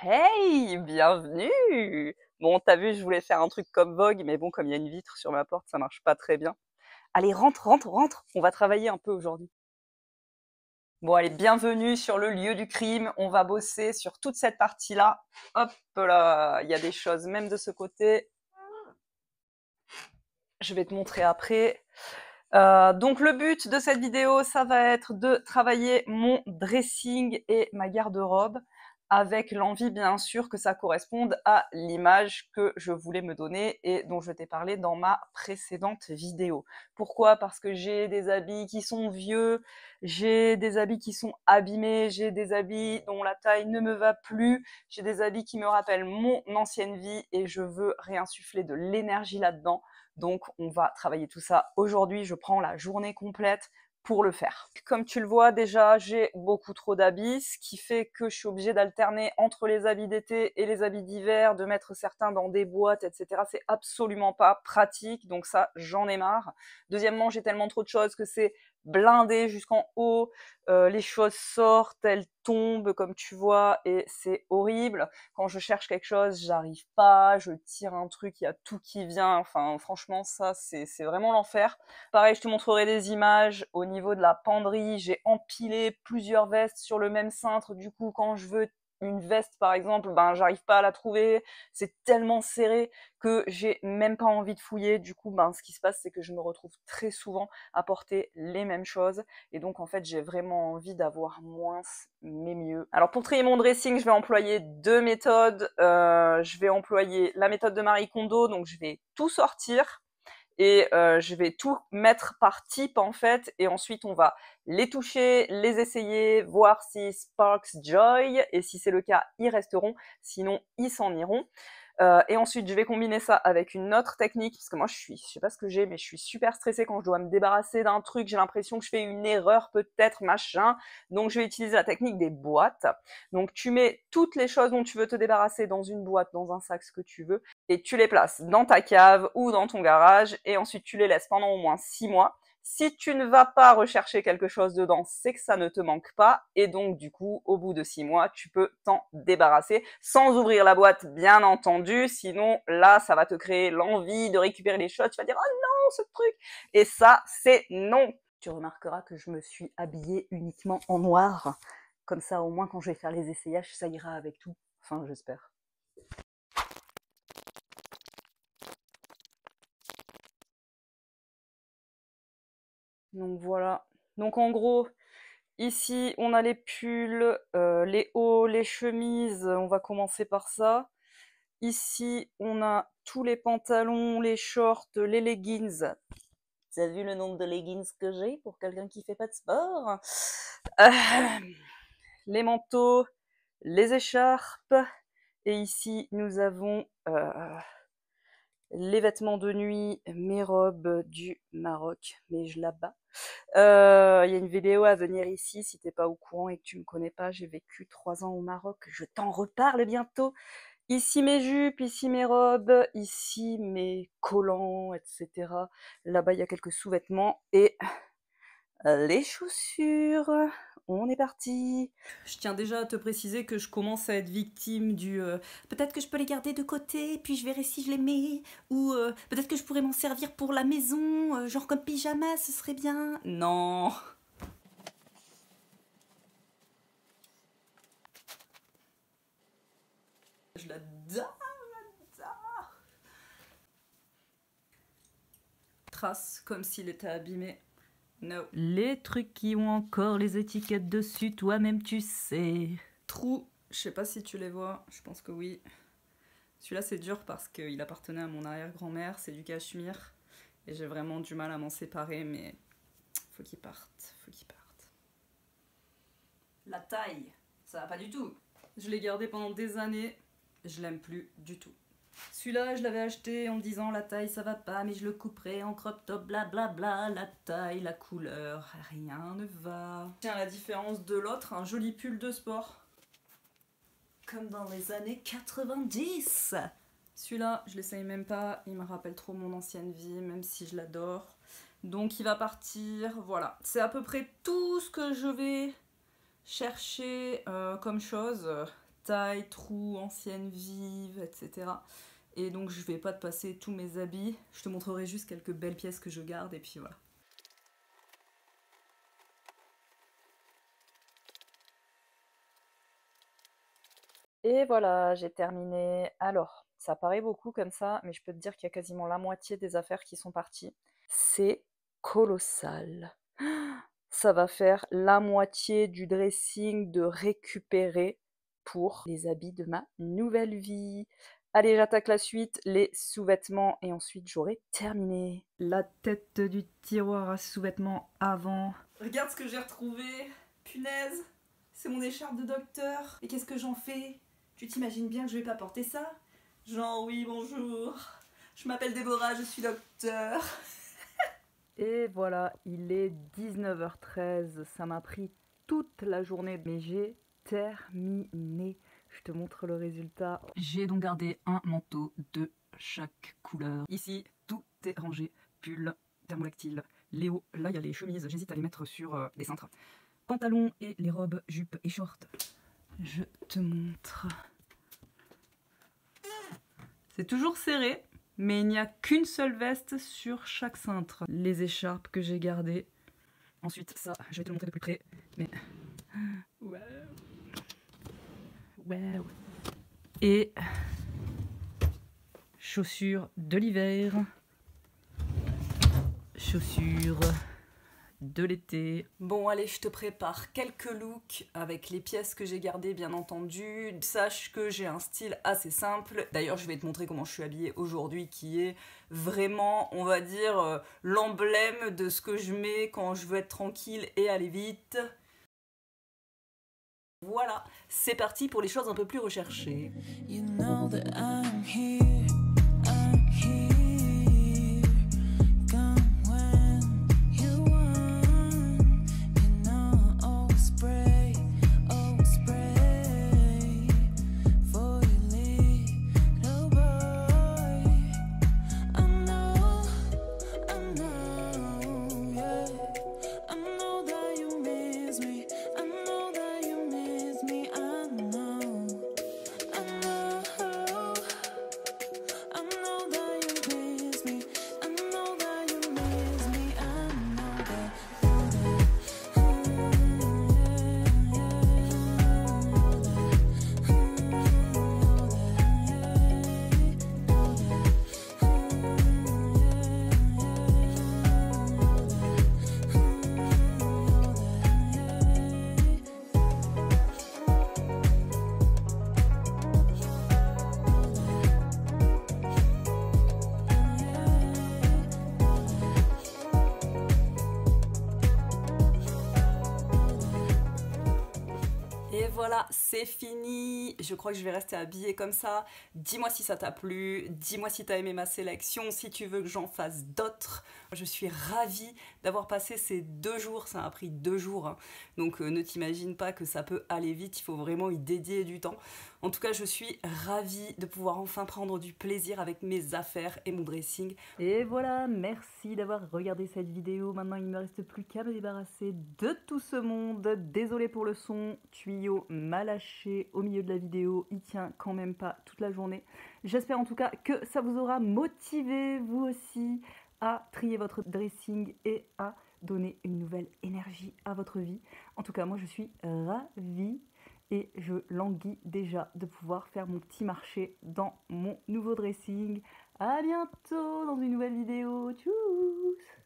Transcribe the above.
Hey, bienvenue! Bon, t'as vu, je voulais faire un truc comme Vogue, mais bon, comme il y a une vitre sur ma porte, ça marche pas très bien. Allez, rentre, rentre, rentre! On va travailler un peu aujourd'hui. Bon, allez, bienvenue sur le lieu du crime. On va bosser sur toute cette partie-là. Hop là, il y a des choses même de ce côté. Je vais te montrer après. Donc le but de cette vidéo, ça va être de travailler mon dressing et ma garde-robe avec l'envie bien sûr que ça corresponde à l'image que je voulais me donner et dont je t'ai parlé dans ma précédente vidéo. Pourquoi? Parce que j'ai des habits qui sont vieux, j'ai des habits qui sont abîmés, j'ai des habits dont la taille ne me va plus, j'ai des habits qui me rappellent mon ancienne vie et je veux réinsuffler de l'énergie là-dedans. Donc, on va travailler tout ça aujourd'hui. Je prends la journée complète pour le faire. Comme tu le vois déjà, j'ai beaucoup trop d'habits, ce qui fait que je suis obligée d'alterner entre les habits d'été et les habits d'hiver, de mettre certains dans des boîtes, etc. C'est absolument pas pratique, donc ça, j'en ai marre. Deuxièmement, j'ai tellement trop de choses que c'est blindé jusqu'en haut, les choses sortent, elles tombent comme tu vois et c'est horrible. Quand je cherche quelque chose, j'arrive pas, je tire un truc, il y a tout qui vient, enfin franchement ça c'est vraiment l'enfer. Pareil, je te montrerai des images au niveau de la penderie, j'ai empilé plusieurs vestes sur le même cintre, du coup quand je veux une veste par exemple, ben j'arrive pas à la trouver, c'est tellement serré que j'ai même pas envie de fouiller, du coup ben ce qui se passe c'est que je me retrouve très souvent à porter les mêmes choses et donc en fait j'ai vraiment envie d'avoir moins mais mieux. Alors pour trier mon dressing, je vais employer deux méthodes. Je vais employer la méthode de Marie Kondo, donc je vais tout sortir et je vais tout mettre par type en fait et ensuite on va les toucher, les essayer, voir si Sparks Joy et si c'est le cas, ils resteront, sinon ils s'en iront. Et ensuite, je vais combiner ça avec une autre technique, parce que moi, je sais pas ce que j'ai, mais je suis super stressée quand je dois me débarrasser d'un truc, j'ai l'impression que je fais une erreur peut-être, machin. Donc, je vais utiliser la technique des boîtes. Donc, tu mets toutes les choses dont tu veux te débarrasser dans une boîte, dans un sac, ce que tu veux, et tu les places dans ta cave ou dans ton garage, et ensuite, tu les laisses pendant au moins 6 mois. Si tu ne vas pas rechercher quelque chose dedans, c'est que ça ne te manque pas. Et donc, du coup, au bout de 6 mois, tu peux t'en débarrasser sans ouvrir la boîte, bien entendu. Sinon, là, ça va te créer l'envie de récupérer les choses. Tu vas dire, oh non, ce truc. Et ça, c'est non. Tu remarqueras que je me suis habillée uniquement en noir. Comme ça, au moins, quand je vais faire les essayages, ça ira avec tout. Enfin, j'espère. Donc voilà. Donc en gros, ici, on a les pulls, les hauts, les chemises, on va commencer par ça. Ici, on a tous les pantalons, les shorts, les leggings. Tu as vu le nombre de leggings que j'ai pour quelqu'un qui fait pas de sport? Euh, les manteaux, les écharpes. Et ici, nous avons les vêtements de nuit, mes robes du Maroc, mais je la bats. Il y a une vidéo à venir ici, si t'es pas au courant et que tu me connais pas, j'ai vécu 3 ans au Maroc, je t'en reparle bientôt. Ici mes jupes, ici mes robes, ici mes collants, etc. Là-bas, il y a quelques sous-vêtements et les chaussures. On est parti. Je tiens déjà à te préciser que je commence à être victime du peut-être que je peux les garder de côté, puis je verrai si je les mets, ou peut-être que je pourrais m'en servir pour la maison, genre comme pyjama, ce serait bien. Non. Je l'adore, j'adore. Trace comme s'il était abîmé. No. Les trucs qui ont encore les étiquettes dessus, toi-même tu sais. Trou, je sais pas si tu les vois, je pense que oui. Celui-là c'est dur parce qu'il appartenait à mon arrière-grand-mère, c'est du cachemire. Et j'ai vraiment du mal à m'en séparer, mais faut qu'il parte, faut qu'il parte. La taille, ça va pas du tout. Je l'ai gardé pendant des années, je l'aime plus du tout. Celui-là, je l'avais acheté en me disant la taille ça va pas, mais je le couperai en crop top, blablabla. La taille, la couleur, rien ne va. Tiens, à la différence de l'autre, un joli pull de sport. Comme dans les années 90. Celui-là, je l'essaye même pas, il me rappelle trop mon ancienne vie, même si je l'adore. Donc il va partir, voilà. C'est à peu près tout ce que je vais chercher comme chose. taille, trou, ancienne, vive, etc. Et donc je vais pas te passer tous mes habits, je te montrerai juste quelques belles pièces que je garde et puis voilà. Et voilà, j'ai terminé. Alors, ça paraît beaucoup comme ça, mais je peux te dire qu'il y a quasiment la moitié des affaires qui sont parties. C'est colossal. Ça va faire la moitié du dressing de récupérer pour les habits de ma nouvelle vie. Allez, j'attaque la suite, les sous-vêtements, et ensuite j'aurai terminé. La tête du tiroir à sous-vêtements avant. Regarde ce que j'ai retrouvé. Punaise, c'est mon écharpe de docteur. Et qu'est-ce que j'en fais? Tu t'imagines bien que je vais pas porter ça? Genre, oui, bonjour. Je m'appelle Déborah, je suis docteur. Et voilà, il est 19h13. Ça m'a pris toute la journée, mais j'ai terminé. Je te montre le résultat. J'ai donc gardé un manteau de chaque couleur. Ici, tout est rangé. Pull, thermolactyle, les hauts. Là, il y a les chemises. J'hésite à les mettre sur des cintres. Pantalons et les robes, jupes et shorts. Je te montre. C'est toujours serré, mais il n'y a qu'une seule veste sur chaque cintre. Les écharpes que j'ai gardées. Ensuite, ça, je vais te le montrer de plus près. Mais... Waouh. Waouh. Et... chaussures de l'hiver. Chaussures de l'été. Bon, allez, je te prépare quelques looks avec les pièces que j'ai gardées, bien entendu. Sache que j'ai un style assez simple. D'ailleurs, je vais te montrer comment je suis habillée aujourd'hui, qui est vraiment, on va dire, l'emblème de ce que je mets quand je veux être tranquille et aller vite. Voilà, c'est parti pour les choses un peu plus recherchées. You know that I'm here, I'm here. Et voilà, c'est fini. Je crois que je vais rester habillée comme ça. Dis-moi si ça t'a plu, dis-moi si t'as aimé ma sélection, si tu veux que j'en fasse d'autres. Je suis ravie d'avoir passé ces 2 jours, ça m'a pris 2 jours, hein. Donc ne t'imagine pas que ça peut aller vite, il faut vraiment y dédier du temps. En tout cas, je suis ravie de pouvoir enfin prendre du plaisir avec mes affaires et mon dressing. Et voilà, merci d'avoir regardé cette vidéo. Maintenant, il ne me reste plus qu'à me débarrasser de tout ce monde. Désolée pour le son, tuyau m'a lâché au milieu de la vidéo. Il tient quand même pas toute la journée. J'espère en tout cas que ça vous aura motivé, vous aussi, à trier votre dressing et à donner une nouvelle énergie à votre vie. En tout cas, moi, je suis ravie. Et je languis déjà de pouvoir faire mon petit marché dans mon nouveau dressing. À bientôt dans une nouvelle vidéo. Tchuss!